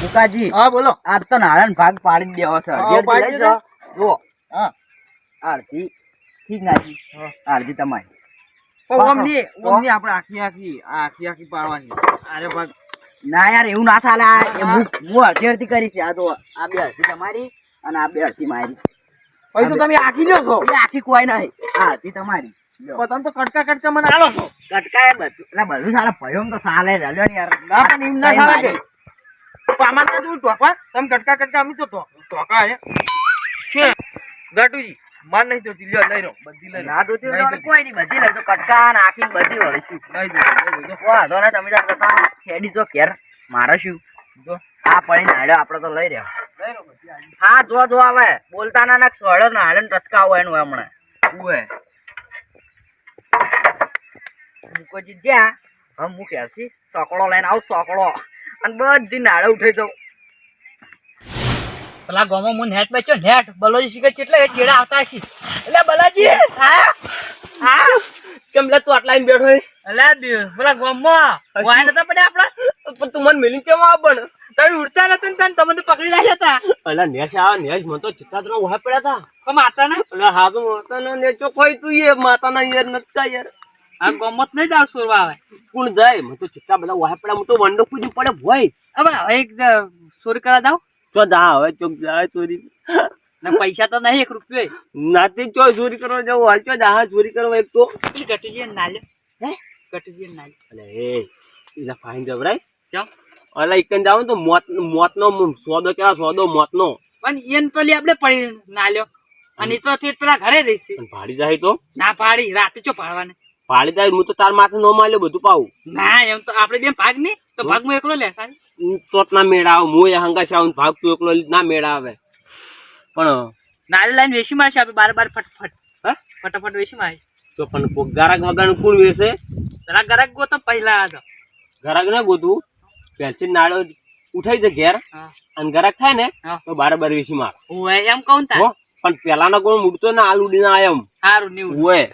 મુકાજી હા બોલો. આજ તો નારાયણ ભાગ પાડી દેવો છે. હા, પાડી દેજો. જો હા આરતી ઠીક નાખી આરતી તમારી ઓમની આપણે આખી પાડવાની. અરે ભાગ ના યાર એવું ના ચાલે. હા. હું અડધી કરી છે. આ તો આ બે અડધી તમારી અને આ બે અડધી મારી. પછી તો તમે આખી લ્યો છો. એટલે આખી કોઈ નહીં. આ અડધી તમારી. પણ તમે તો કટકા મને આલો છો. કટકા એ બધું એટલે બધું ચાલે. ભયો તો ચાલે જ. હલ્યો ને યાર. ના પણ એમ ના કઈ ચાલે મારી. કે અમારે તો ટોકવા તમે કટકા અમે તો ટોકા હે છે ગાટુજી માર નહીં તો લ્યો લઈ રો બધી લઈ ના દોતી હોય તો કોઈ નહીં. બધી લઈ તો કટકા નાખીને બધી વળીશું. લઈ દો વાંધો ને તમે તાર કરતા ખેડી જો ઘેર મારે શું જો આ પડી નાડ્યો આપડે તો લઈ રહ્યો. લઈ રો બધી આવી હા જો આવે બોલતા ના સોળો નાડે ને ટસકા હોય એનું હમણાં ઉએ મૂકોજી જ્યાં હમ હું ક્યારથી સકડો લઈને આવું સકડો અને બધી નાડે ઉઠાઈ જાઉં. પેલા ગામમાં હું નેટ બેચ્યો નેટ બલોજી શીખે કેટલે ચેડા આવતા છે. એટલે બલાજી હા હા ચમલા તું આટલા બેઠો હે. એટલે પેલા ગામમાં વાય નતા પડે આપડા પણ તું મને મિલિંગ કેમ આવ પણ તમે ઉડતા નતા ને તમને તો પકડી રાખ્યા હતા. એટલે નેશ આવ નેશ મન તો ચિત્તા ત્રણ વહા પડ્યા હતા. તો માતા ને એટલે હા તો માતા ને નેચો કોઈ તું એ માતા ના યાર નતા યાર આ ગામમાં નહીં જાવ સોરવા આવે કોણ જાય મન તો ચિત્તા બધા વહા પડ્યા. હું તો વંડો કૂદી પડે ભોય હવે એક સોરી કરા જાવ ચો જા હવે ચોક જાય ચોરી ના પૈસા તો નહીં 1 રૂપિયો નાતી ચો ચોરી કરવા જાવ હાલ ચો જા ચોરી કરવા એક તો ગટજી નાલે હે ગટજી નાલે અલે એ ઇલા ફાઈન જવરાય કેમ અલા એકન જાવ તો મોતનો સોદો કેવા સોદો મોતનો પણ એન તો લે આપણે પડી નાલ્યો અને તો તે પેલા ઘરે રહીશે પણ ભાડી જાય તો ના ભાડી રાતે ચો ભાડવાને ભાડી જાય હું તો તાર માથે નો માલ્યો બધું પાવું ના એમ તો આપણે બે ભાગ નહીં તો ભાગ હું એકલો લે તોત ના મેળા આવે હું હંગાશ આવું ભાગ તું એકલો ના મેળા આવે પણ નાલ લાઈન વેસી મારશે આપણે બાર ફટફટ હા ફટાફટ વેસી મારે તો પણ ગરાક વગર કોણ વેસે જરા ગરાક ગો તો પહેલા હતો ગરાક ના ગોતું પેલથી નાળો ઉઠાઈ દે ઘેર અને ગરાક થાય ને તો બાર વેસી માર ઓય એમ કહું તા પણ પેલા ના કોણ ઉડતો ને હાલ ઉડીને આયો એમ હારું ની ઓય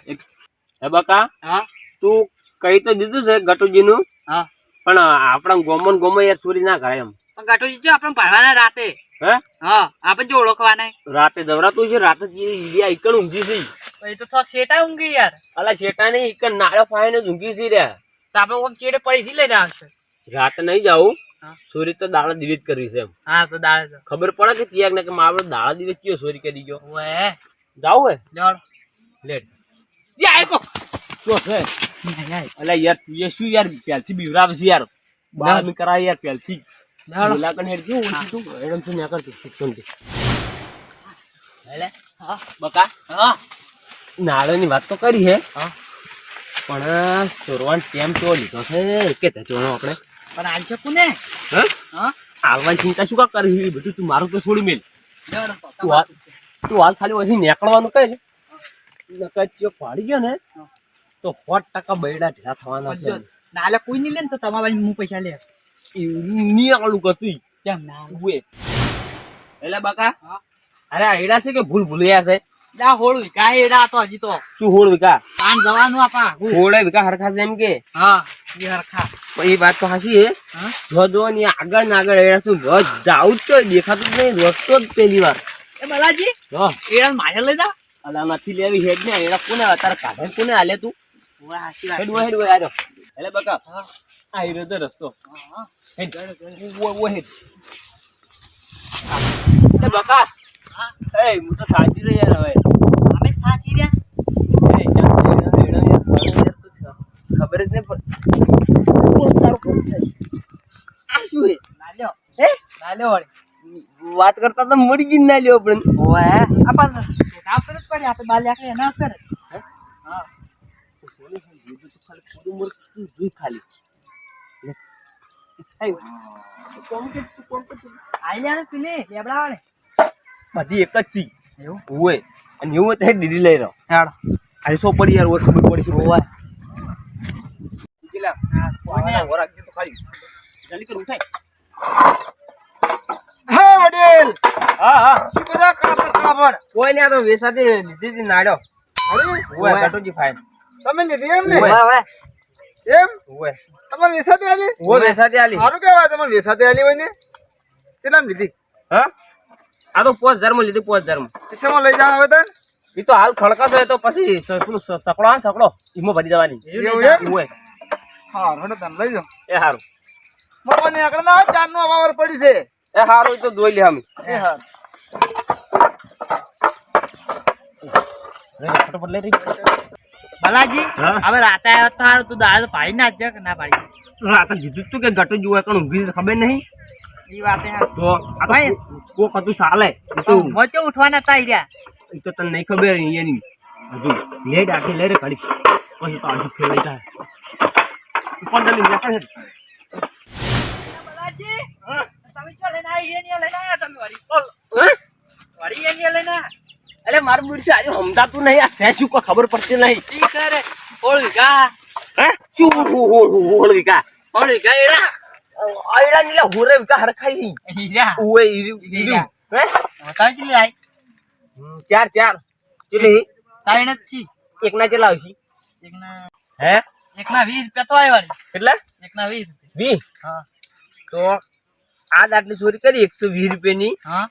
હે બકા હા તું કઈ તો દીધું છે ગટુજી નું હા પણ આપણા ગોમો યાર ચોરી ના કરે એમ પણ ગાટોજી જો આપણે ભાડવાના રાતે હે હા આપણે જો ઓળખવાના રાતે દવરાતું છે રાતે ઈડિયા ઈકણ ઊંઘી છે એ તો થોક શેટા ઊંઘી યાર અલા શેટા નહીં ઈકણ નાળો ફાઈને ઊંઘી છે રે તો આપણે ઓમ ચેડે પડી થી લઈને આવશે રાતે નહીં જાવું ચોરી તો દાડા દિવસ કરવી છે એમ હા તો દાડા ખબર પડે કે ત્યાર ને કે મારો દાડા દિવસ કયો ચોરી કરી ગયો ઓએ જાવ હે લેડ લેટ યા આકો તો છે અલા યાર તું એ શું યાર પેલથી બીવરાવ છે યાર બાર મી કરાય યાર પેલથી બોલા કને હેડ જો ઓછી તું એડમ તું ના કરતી શિક્ષણ થી હેલે હા બકા હા નાળોની વાત તો કરી હે હા પણ સોરવાન ટેમ તો લીધો છે કે તે જોણો આપણે પણ આલ છે કોને હા હા આવવાની ચિંતા શું કા કરી બધું તું મારું તો છોડી મેલ તું હાલ ખાલી વસી નીકળવાનું કહે ને નકર ચો પાડી ગયો ને તો 100% બૈડા ઢેલા થવાના છે નાલે કોઈ નહીં લે ને તો તમારા હું પૈસા લે ની આલું કતું કેમ ના ઉએ એલા બકા અરે એડા છે કે ભૂલ ભૂલ્યા છે લા હોળ વિકા એડા તો હજી તો શું હોળ વિકા કાન જવાનું આપા હોળે વિકા હરખા છે એમ કે હા ઈ હરખા એ વાત તો હાસી હે જો જો ની આગળ ના આગળ એડા શું રોજ જાઉં તો દેખાતું જ નહીં રસ્તો જ પહેલી વાર એ બલાજી હો એડા મારે લઈ જા અલા નથી લેવી હેડ ને એડા કોને અત્યારે કાઢે કોને આલે તું ઓય હાસી હેડ ઓય આજો એટલે બકા આ હીરો તો રસ્તો હેડ ઓય હેડ એ બકા એ હું તો સાચી રે યાર હવે અમે સાચી રહ્યા એ ચાલ ખબર જ નહીં આ શું હે નાલ્યો હે નાલ્યો વાળી વાત કરતા તો મળી ગઈ નાલ્યો પણ ઓય આપણ કામ પર જ પડે આપણે બાલ આખરે ના કરે હા સોની દીધું તો ખાલી પૂરું મોર દૂધ ખાલી કોમ કે આઈ લે તું લે લેબડા વાળે બધી એક જ ચી એવું હોય અને એવું તો દીદી લઈ રહ્યો યાર આ સો પડી યાર ખબર પડી છે ઓય કેટલા કોને વરાક તો ખાલી જલ્દી કર ઉઠાય હા વડીલ હા હા શું કરો કાપડ કોઈ ને આ તો વેસાથી લીધી નાડ્યો અરે ઓય ગટોજી ફાઈન તમે લીધી એમ ને ઓય એમ ઓય તમારે વેસાથી આલી ઓય વેસાથી આલી સારું કહેવાય તમારે વેસાથી આલી હોય ને કેટલામ લીધી હા આ તો 5000 માં લીધી 5000 માં શેમાં લઈ જાવ હવે તને એ તો હાલ ખડકાશ હોય તો પછી પેલું સકડો આવે ને સકડો એમાં ભરી દેવાની એવું હોય હા રડો તને લઈ જાઓ એ સારું મને આગળ ના ચાર નું અવાવર પડી છે એ સારું એ તો જોઈ લે અમે એ હા ફટાફટ લઈ રહી બાલાજી હવે રાતે આવ્યો તો હારું, તું દાડે તો પાડી નાખજે કે ના પાડી આ તો કીધું તું કે ગટુ જોવા કોણ ઊંઘી ખબર નહીં એ વાતે હા તો આ ભાઈ કોક હતું ચાલે એ તો વચ્ચે ઉઠવાના તા રહ્યા એ તો તને નહીં ખબર એની હજુ લેટ આખી લઈ રે ઘડી પછી તો આખી ફેરવાઈ જાય ઉપર જલ્દી નીકળ બાલાજી તમે જો લઈને આવી એની લઈને આયા તમે વાડી હે વાડી એની લઈને આયા અરે મારું મૂળ છે આજે સમજાતું નહીં આ સેશું કોઈ ખબર પડતી નહીં ઈ કરે ઓળવી ગા હે શું હોળ વિકા ઓળવી ગા એડા આયડા નીલા હોરે વિકા હરખાઈ હીરા ઓએ ઈરી હે તાઈ ચલી આઈ ચાર ચલી તાઈ નથી એકના ચલા આવશી એકના હે એકના 20 રૂપિયા તો આઈ વાળી કેટલા એકના 20 વી હા તો આ દાટલી ચોરી કરી 120 રૂપિયાની હા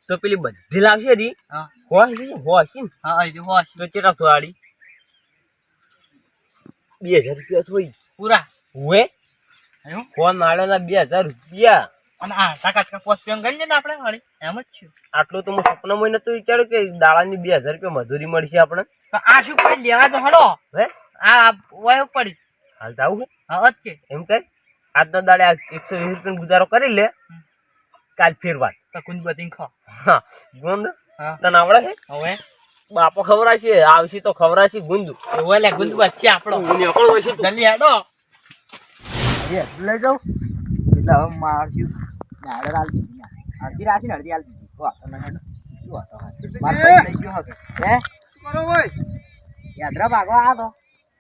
તો પેલી બધી લાવશે રી હા હોશ ને હા આઈ હોશ તો ચેટા થોડી 2000 રૂપિયા થોઈ પૂરા હુએ આયો ફોન માળેલા 2000 રૂપિયા અને આ કાકા પોસ્ટ પેમ ગઈ ને આપણે વાળી એમ જ છે આટલું તો હું સપનામાં નતું વિચાર્યું કે દાડાની 2000 રૂપિયા મજૂરી મળશે આપણે તો આ શું કરી લેવા તો હડો હે આ વાયો પડી હાલ જાવું હે હા જ કે એમ કર આજનો દાડે 120 રૂપિયાનો ગુજારો કરી લે કાલ ફેરવા તો કુંજ બતીન ખા હા ગુંદ હા તને આવડે છે હવે બાપો ખવરાશે આવશે તો ખવરાશે ગુંદ ઓય લે ગુંજ બચ્ચી આપણો નીકળો હોય છે તું જલ્દી હેડો અરે લઈ જાઓ એટલે હવે મારશું નાડે હાલ દીધી અડધી રાખીને અડધી હાલ દીધી તો તને શું હતો માર પૈસા લઈ ગયો હતો હે કરો ભાઈ યાત્રા ભાગવા આ તો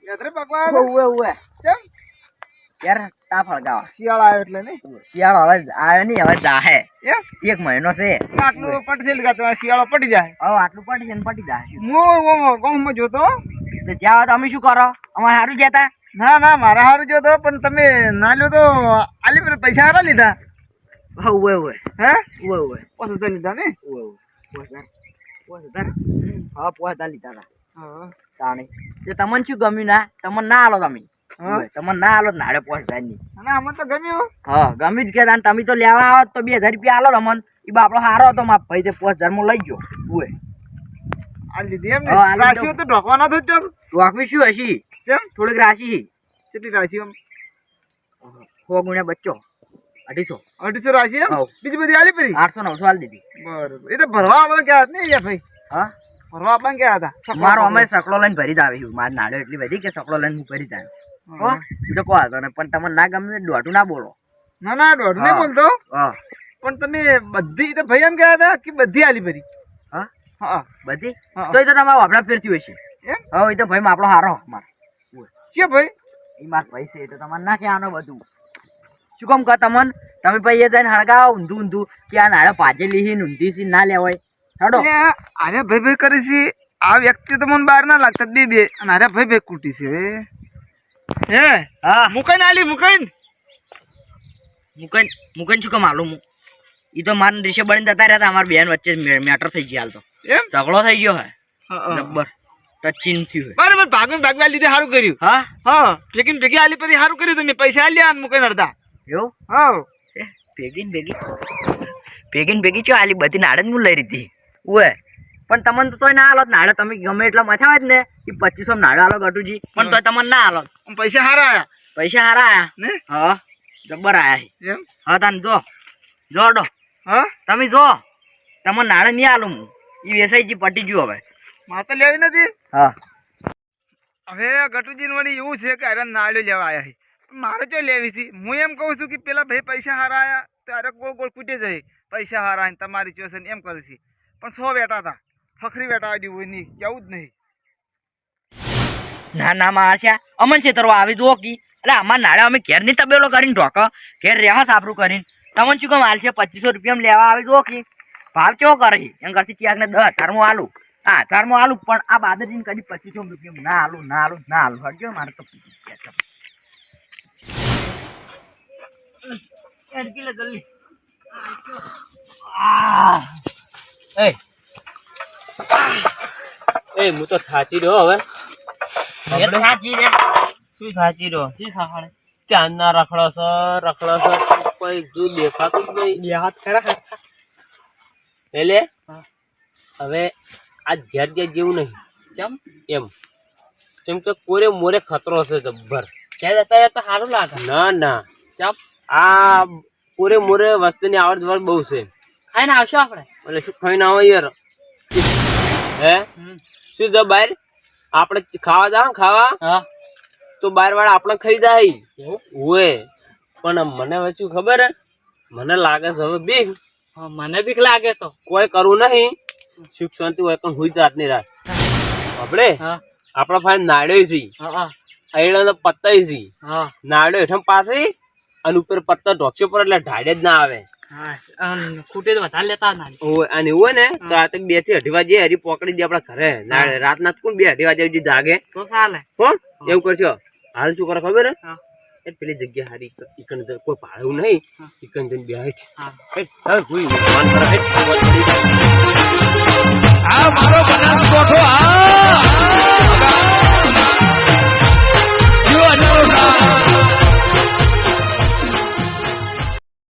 યાત્રા ભાગવા આ ઓવે ઓવે કેમ યાર તા ફળગાવા શિયાળો આવ્યો એટલે નહીં શિયાળો હવે આવ્યો નહીં હવે જાહે એમ 1 મહિનો છે આટલું પટશે લગા શિયાળો પડી જાય હવે આટલું પડી જાય ને પટી જાય હું ગામમાં જોતો તો જ્યાં અમે શું કરો અમારે સારું જતા ના ના મારા સારું જોતો પણ તમે ના લ્યો તો આલી પર પૈસા હારા લીધા ઓવે ઓવે હે ઓવે ઓવે 5000 લીધા ને ઓવે ઓવે 5000 હા 5000 લીધા હા તાણી તે તમને શું ગમ્યું ના તમને ના આલો તમે તમને ના આલો નાડે 5000 ની અને અમને તો ગમ્યું હા ગમ્યું જ કે તાન તમે તો લેવા આવો તો 2000 રૂપિયા આલો તમને ઈ બાપડો હારો હતો માપ ભાઈ તે 5000 માં લઈ ગયો ઓવે આ લીધી એમ ને રાશિઓ તો ઢોકવાના તો ચમ ઢોકવી શું હશી કેમ થોડીક રાશી કેટલી રાશી આમ 100 ગુણ્યા બચ્ચો 250 રાશી એમ બીજી બધી આલી પડી 800 900 આલી દીધી બરોબર એ તો ભરવા આપણે ક્યાં ને યાર ભાઈ હા ભરવા આપણે ક્યાં હતા મારો અમે સકડો લઈને ભરી જ આવે માર નાડો એટલી બધી કે સકડો લઈને હું ભરી જાય હો એ તો કહો હતો ને પણ તમને ના ગમે દોઢું ના બોલો ના ના દોઢું નહીં બોલતો હા પણ તમે બધી તો ભાઈ એમ કહેતા હતા કે બધી આલી ભરી હા હા બધી તો એ તો તમારો આપણા ફેરતી હોય છે એમ હા એ તો ભાઈ આપણો હારો માર કે ભાઈ એ માર ભાઈ છે એ તો તમારે ના કહેવાનો બધું શું કામ કહો તમને તમે ભાઈ એ જઈને હળગાવો ઊંધું ઊંધું કે આ નાડો પાજેલી છે ઊંધી છે ના લેવાય હેડો આરે ભાઈ ભાઈ કરી છે આ વ્યક્તિ તો મને બહાર ના લાગતા બે અને આરે ભાઈ ભાઈ કૂટી છે હે હા મુકઈન આલી મુકઈન શું કામ આલું હું એ તો મારા દેશે બની જતા રહ્યા અમારા બેન વચ્ચે મેટર થઈ ગયો હાલ તો એમ ઝઘડો થઈ ગયો હે જબ્બર ટચિંગ થયું બરાબર ભાગવા લીધે સારું કર્યું હા હા ભેગીન ભેગી આલી પછી સારું કર્યું તમે પૈસા આલ્યા મુકઈન અડધા એવું હા ભેગીન ભેગી ચો આલી બધી નાડે જ હું લઈ રીધી ઓએ પણ તમને તો તોય ના આલો નાડે તમે ગમે એટલા મથાવા જ ને એ 2500 નાડે આલો ગટુજી પણ તોય તમને ના આલો પૈસા હારા આયા ને હા જબ્બર આયા એમ હા તાન જો ડો હા તમે જો તમને નાડે નહીં આલું હું એ વેસાઈજી પટી ગયું હવે મારે તો લેવી નથી હા હવે ગટુજી વળી એવું છે કે અરે નાડ્યો લેવા આવ્યા છે મારે જો લેવી છે હું એમ કહું છું કે પેલા ભાઈ પૈસા હારા આયા ત્યારે ગોળ ગોળ કૂટે જાય પૈસા હારા તમારી ચોસન એમ કરે છે પણ 100 બેટા હતા ફખરી બેટા આવી હોય નહીં કેવું જ નહીં ના ના માં આશા અમન છેતરવા આવી જુઓ કી એટલે અમાર નાડે અમે ઘેરની તબેલો કરીને ઢોક ઘેર રહેવા સાપરું કરીને તમને શું કામ હાલ છે 2500 રૂપિયા લેવા આવી જુઓ કી ભાવ ચો કરે એમ કરતી ચિયાક ને 10,000 આલું હા 1000 આલું પણ આ બાદરજીને કદી 2500 રૂપિયા ના આલું હટજો મારે તો જલ્દી એ હું તો થાચી રહ્યો હવે એ સાચી રે શું થાચી રહ્યો જી સાંભળે ચાંદના રખડો છે કોઈ જો દેખાતું જ નહીં બે હાથ ખરા એટલે હા. હવે આ ઘેર જેવું નહીં કેમ એમ કેમ કે કોરે મોરે ખતરો છે જબ્બર ક્યાં જતા રહ્યા તો સારું લાગે ના ચપ આ કોરે મોરે વસ્તુની આવડ જવડ બહુ છે ખાઈને આવશો આપણે એટલે શું ખાઈને આવે યાર હે શું જો બહાર આપણે ખાવા જાવ ખાવા હા તો બહાર વાળા આપણે ખાઈ જાય એવું હોય પણ મને હવે શું ખબર હે મને લાગે છે હવે બીક હા મને બીક લાગે તો કોઈ કરવું નહીં સુખ શાંતિ હોય પણ હુઈ જાત ની રાત આપણે હા આપણા ભાઈ નાડ્યો છે હા અયડાનો પત્તાય છે હા નાડ્યો હેઠમ પાસે અને ઉપર પત્તા ઢોકશો પર એટલે ઢાળે જ ના આવે હા ખૂટે તો વધારે લેતા ના હોય અને એવું હોય ને તો રાતે 2 થી 2:30 વાગે હરી પકડી દે આપડા ઘરે રાત ના કોણ 2-2:30 વાગે સુધી જાગે તો ચાલે કોણ એવું કરશો હાલ શું કરે ખબર હે હા એ પેલી જગ્યા હારી ઈકન કોઈ ભાડું નહીં ઈકન જઈને બેહાય હા હવે ભૂઈ માન કરે આ મારો બનાસકોઠો આ